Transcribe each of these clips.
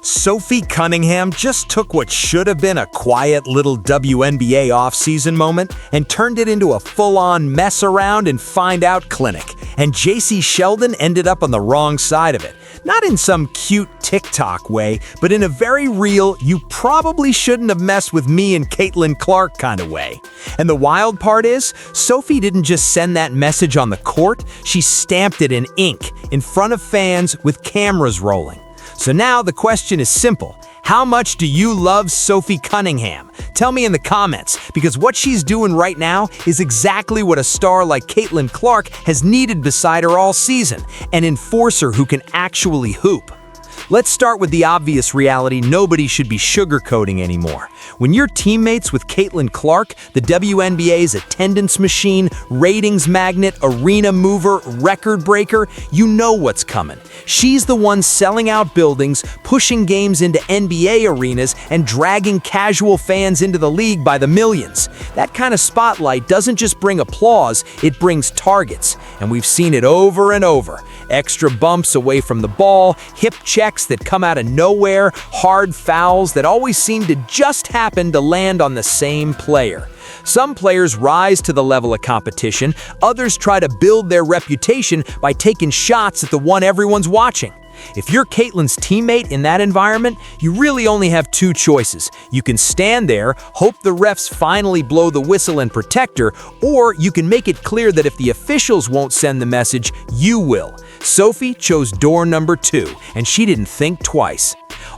Sophie Cunningham just took what should have been a quiet little WNBA offseason moment and turned it into a full-on mess around and find out clinic. And Jacy Sheldon ended up on the wrong side of it. Not in some cute TikTok way, but in a very real, you probably shouldn't have messed with me and Caitlin Clark kind of way. And the wild part is, Sophie didn't just send that message on the court, she stamped it in ink, in front of fans with cameras rolling. So now the question is simple. How much do you love Sophie Cunningham? Tell me in the comments, because what she's doing right now is exactly what a star like Caitlin Clark has needed beside her all season, an enforcer who can actually hoop. Let's start with the obvious reality nobody should be sugarcoating anymore. When you're teammates with Caitlin Clark, the WNBA's attendance machine, ratings magnet, arena mover, record breaker, you know what's coming. She's the one selling out buildings, pushing games into NBA arenas, and dragging casual fans into the league by the millions. That kind of spotlight doesn't just bring applause, it brings targets. And we've seen it over and over. Extra bumps away from the ball, hip checks that come out of nowhere, hard fouls that always seem to just happen to land on the same player. Some players rise to the level of competition, others try to build their reputation by taking shots at the one everyone's watching. If you're Caitlin's teammate in that environment, you really only have two choices. You can stand there, hope the refs finally blow the whistle and protect her, or you can make it clear that if the officials won't send the message, you will. Sophie chose door number 2, and she didn't think twice.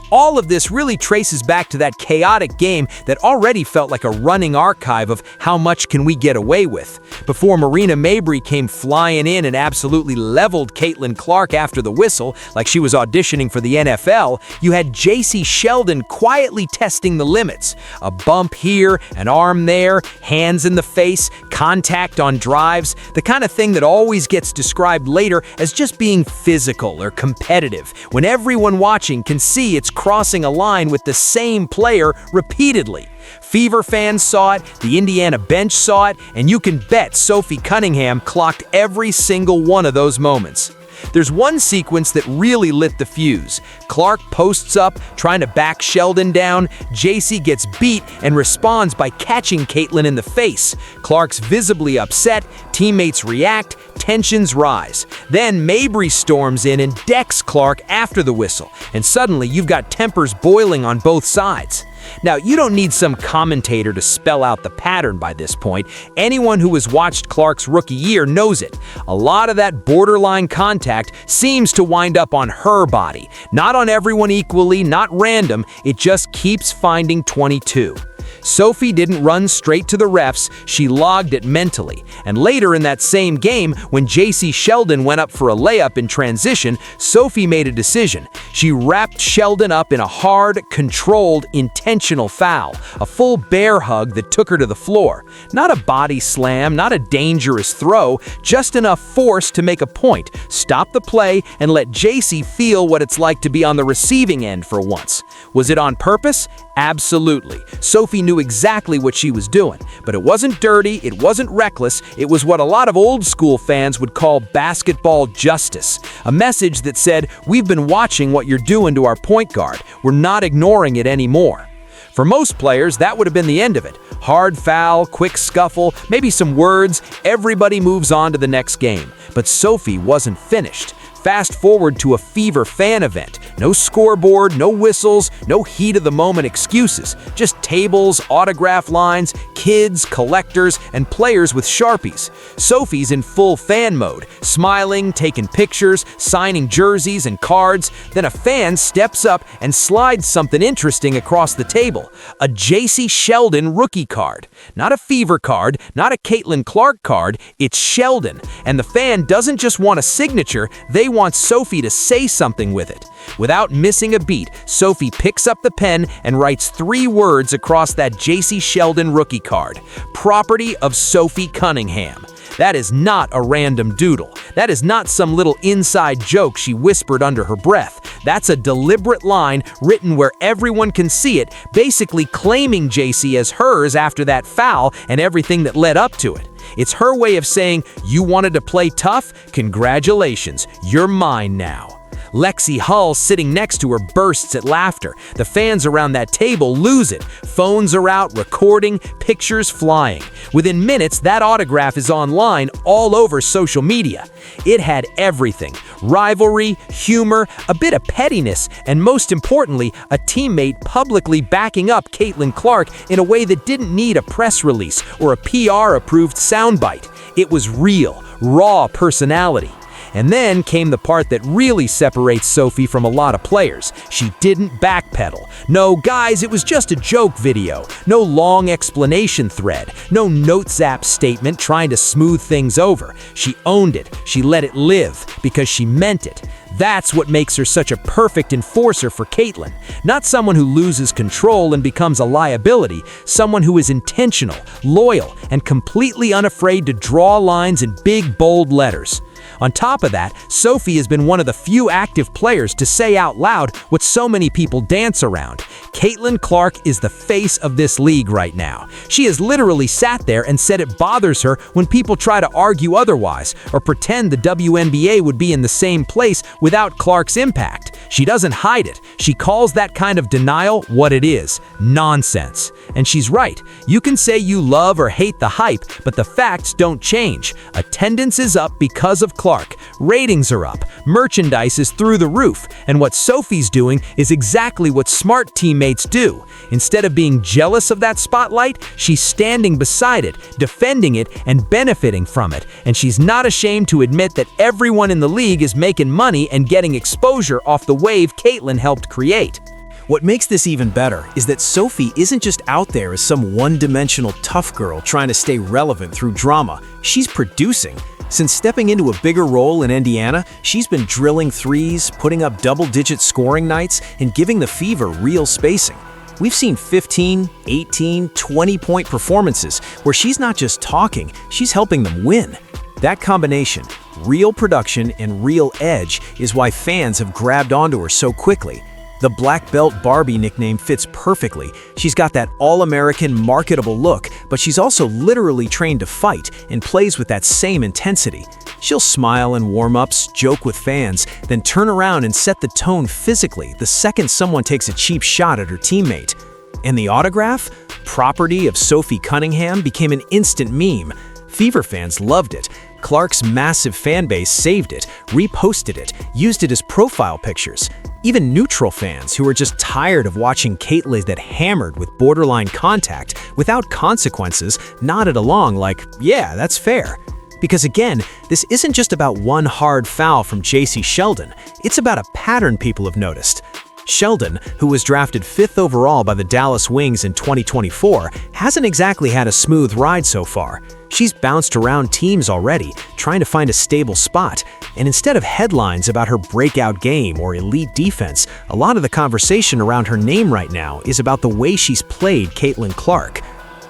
All of this really traces back to that chaotic game that already felt like a running archive of how much can we get away with. Before Marina Mabrey came flying in and absolutely leveled Caitlin Clark after the whistle, like she was auditioning for the NFL, you had Jacy Sheldon quietly testing the limits. A bump here, an arm there, hands in the face, contact on drives, the kind of thing that always gets described later as just being physical or competitive, when everyone watching can see it's crossing a line with the same player repeatedly. Fever fans saw it, the Indiana bench saw it, and you can bet Sophie Cunningham clocked every single one of those moments. There's one sequence that really lit the fuse. Clark posts up, trying to back Sheldon down. Jacy gets beat and responds by catching Caitlin in the face. Clark's visibly upset, teammates react, tensions rise. Then Mabrey storms in and decks Clark after the whistle, and suddenly you've got tempers boiling on both sides. Now, you don't need some commentator to spell out the pattern by this point. Anyone who has watched Clark's rookie year knows it. A lot of that borderline contact seems to wind up on her body. Not on everyone equally, not random, it just keeps finding 22. Sophie didn't run straight to the refs, she logged it mentally. And later in that same game, when Jacy Sheldon went up for a layup in transition, Sophie made a decision. She wrapped Sheldon up in a hard, controlled, intentional foul, a full bear hug that took her to the floor. Not a body slam, not a dangerous throw, just enough force to make a point, stop the play, and let Jacy feel what it's like to be on the receiving end for once. Was it on purpose? Absolutely. Sophie knew exactly what she was doing, but it wasn't dirty, it wasn't reckless, it was what a lot of old school fans would call basketball justice. A message that said, we've been watching what you're doing to our point guard, we're not ignoring it anymore. For most players, that would have been the end of it. Hard foul, quick scuffle, maybe some words, everybody moves on to the next game. But Sophie wasn't finished. Fast forward to a Fever fan event. No scoreboard, no whistles, no heat-of-the-moment excuses. Just tables, autograph lines, kids, collectors, and players with Sharpies. Sophie's in full fan mode, smiling, taking pictures, signing jerseys and cards. Then a fan steps up and slides something interesting across the table. A Jacy Sheldon rookie card. Not a Fever card, not a Caitlin Clark card, it's Sheldon. And the fan doesn't just want a signature, they want Sophie to say something with it. Without missing a beat, Sophie picks up the pen and writes 3 words across that Jacy Sheldon rookie card. Property of Sophie Cunningham. That is not a random doodle. That is not some little inside joke she whispered under her breath. That's a deliberate line written where everyone can see it, basically claiming Jacy as hers after that foul and everything that led up to it. It's her way of saying, you wanted to play tough? Congratulations, you're mine now. Lexi Hull, sitting next to her, bursts at laughter. The fans around that table lose it. Phones are out, recording, pictures flying. Within minutes, that autograph is online all over social media. It had everything: rivalry, humor, a bit of pettiness, and most importantly, a teammate publicly backing up Caitlin Clark in a way that didn't need a press release or a PR-approved soundbite. It was real, raw personality. And then came the part that really separates Sophie from a lot of players. She didn't backpedal. No, guys, it was just a joke video. No long explanation thread. No notes app statement trying to smooth things over. She owned it. She let it live because she meant it. That's what makes her such a perfect enforcer for Caitlin. Not someone who loses control and becomes a liability, someone who is intentional, loyal, and completely unafraid to draw lines in big, bold letters. On top of that, Sophie has been one of the few active players to say out loud what so many people dance around. Caitlin Clark is the face of this league right now. She has literally sat there and said it bothers her when people try to argue otherwise or pretend the WNBA would be in the same place without Clark's impact. She doesn't hide it. She calls that kind of denial what it is: nonsense. And she's right. You can say you love or hate the hype, but the facts don't change. Attendance is up because of Clark. Ratings are up. Merchandise is through the roof. And what Sophie's doing is exactly what smart teammates do. Instead of being jealous of that spotlight, she's standing beside it, defending it, and benefiting from it. And she's not ashamed to admit that everyone in the league is making money and getting exposure off the wave Caitlin helped create. What makes this even better is that Sophie isn't just out there as some one-dimensional tough girl trying to stay relevant through drama. She's producing. Since stepping into a bigger role in Indiana, she's been drilling threes, putting up double-digit scoring nights, and giving the Fever real spacing. We've seen 15, 18, 20-point performances where she's not just talking, she's helping them win. That combination, real production and real edge, is why fans have grabbed onto her so quickly. The Black Belt Barbie nickname fits perfectly. She's got that all-American, marketable look, but she's also literally trained to fight and plays with that same intensity. She'll smile in warm-ups, joke with fans, then turn around and set the tone physically the second someone takes a cheap shot at her teammate. And the autograph, property of Sophie Cunningham, became an instant meme. Fever fans loved it. Clark's massive fan base saved it, reposted it, used it as profile pictures. Even neutral fans who are just tired of watching Caitlin get hammered with borderline contact without consequences nodded along like, yeah, that's fair. Because again, this isn't just about one hard foul from Jacy Sheldon, it's about a pattern people have noticed. Sheldon, who was drafted 5th overall by the Dallas Wings in 2024, hasn't exactly had a smooth ride so far. She's bounced around teams already, trying to find a stable spot, and instead of headlines about her breakout game or elite defense, a lot of the conversation around her name right now is about the way she's played Caitlin Clark.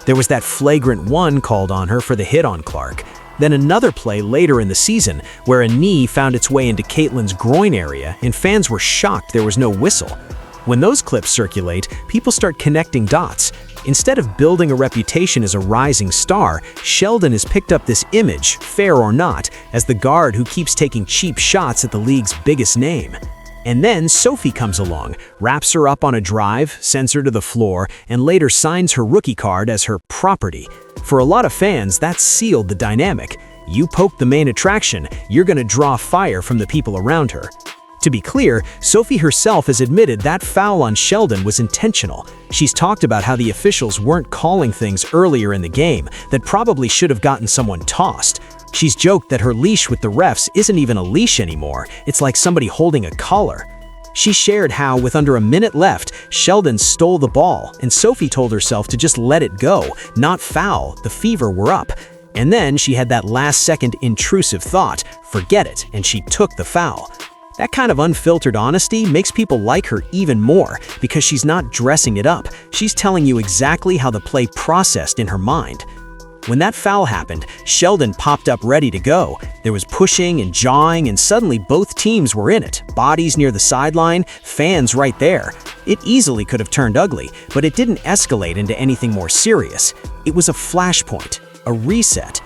There was that flagrant one called on her for the hit on Clark. Then another play later in the season where a knee found its way into Caitlin's groin area and fans were shocked there was no whistle. When those clips circulate, people start connecting dots. Instead of building a reputation as a rising star, Sheldon has picked up this image, fair or not, as the guard who keeps taking cheap shots at the league's biggest name. And then Sophie comes along, wraps her up on a drive, sends her to the floor, and later signs her rookie card as her property. For a lot of fans, that sealed the dynamic. You poke the main attraction, you're gonna draw fire from the people around her. To be clear, Sophie herself has admitted that foul on Sheldon was intentional. She's talked about how the officials weren't calling things earlier in the game that probably should have gotten someone tossed. She's joked that her leash with the refs isn't even a leash anymore, it's like somebody holding a collar. She shared how, with under a minute left, Sheldon stole the ball, and Sophie told herself to just let it go, not foul, the Fever were up. And then she had that last-second intrusive thought, forget it, and she took the foul. That kind of unfiltered honesty makes people like her even more because she's not dressing it up. She's telling you exactly how the play processed in her mind. When that foul happened, Sheldon popped up ready to go. There was pushing and jawing, and suddenly both teams were in it. Bodies near the sideline, fans right there. It easily could have turned ugly, but it didn't escalate into anything more serious. It was a flashpoint, a reset.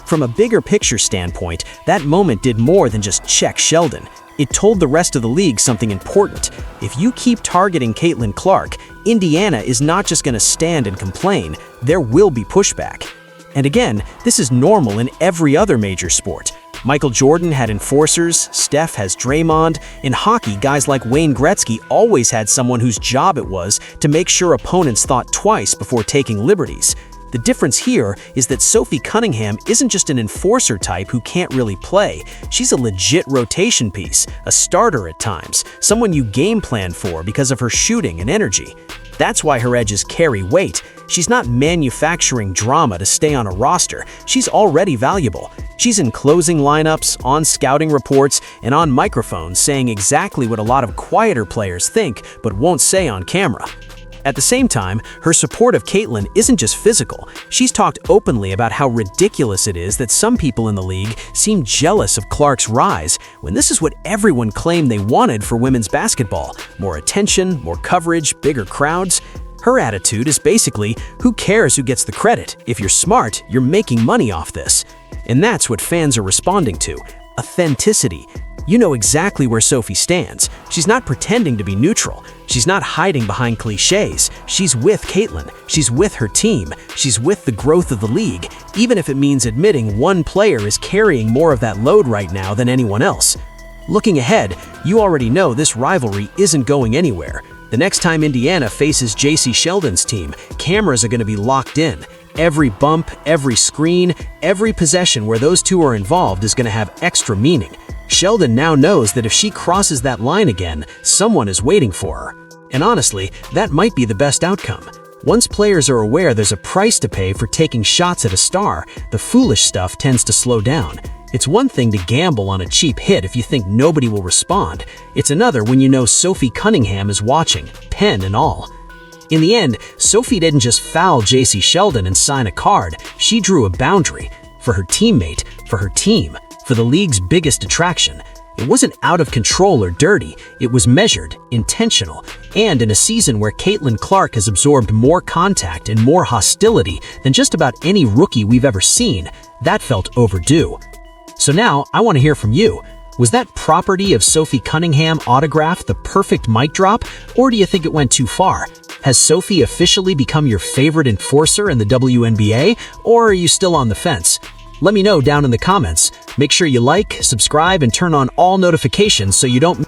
From a bigger picture standpoint, that moment did more than just check Sheldon. It told the rest of the league something important. If you keep targeting Caitlin Clark, Indiana is not just going to stand and complain, there will be pushback. And again, this is normal in every other major sport. Michael Jordan had enforcers, Steph has Draymond. In hockey, guys like Wayne Gretzky always had someone whose job it was to make sure opponents thought twice before taking liberties. The difference here is that Sophie Cunningham isn't just an enforcer type who can't really play. She's a legit rotation piece, a starter at times, someone you game plan for because of her shooting and energy. That's why her edges carry weight. She's not manufacturing drama to stay on a roster. She's already valuable. She's in closing lineups, on scouting reports, and on microphones saying exactly what a lot of quieter players think but won't say on camera. At the same time, her support of Caitlin isn't just physical. She's talked openly about how ridiculous it is that some people in the league seem jealous of Clark's rise, when this is what everyone claimed they wanted for women's basketball: more attention, more coverage, bigger crowds. Her attitude is basically, who cares who gets the credit? If you're smart, you're making money off this. And that's what fans are responding to: authenticity. You know exactly where Sophie stands. She's not pretending to be neutral. She's not hiding behind cliches. She's with Caitlin. She's with her team. She's with the growth of the league, even if it means admitting one player is carrying more of that load right now than anyone else. Looking ahead, you already know this rivalry isn't going anywhere. The next time Indiana faces Jacy Sheldon's team, cameras are going to be locked in. Every bump, every screen, every possession where those two are involved is going to have extra meaning. Sheldon now knows that if she crosses that line again, someone is waiting for her. And honestly, that might be the best outcome. Once players are aware there's a price to pay for taking shots at a star, the foolish stuff tends to slow down. It's one thing to gamble on a cheap hit if you think nobody will respond. It's another when you know Sophie Cunningham is watching, pen and all. In the end, Sophie didn't just foul Jacy Sheldon and sign a card. She drew a boundary for her teammate, for her team, for the league's biggest attraction. It wasn't out of control or dirty. It was measured, intentional, and in a season where Caitlin Clark has absorbed more contact and more hostility than just about any rookie we've ever seen, that felt overdue. So now, I want to hear from you. Was that property of Sophie Cunningham autograph the perfect mic drop, or do you think it went too far? Has Sophie officially become your favorite enforcer in the WNBA, or are you still on the fence? Let me know down in the comments. Make sure you like, subscribe, and turn on all notifications so you don't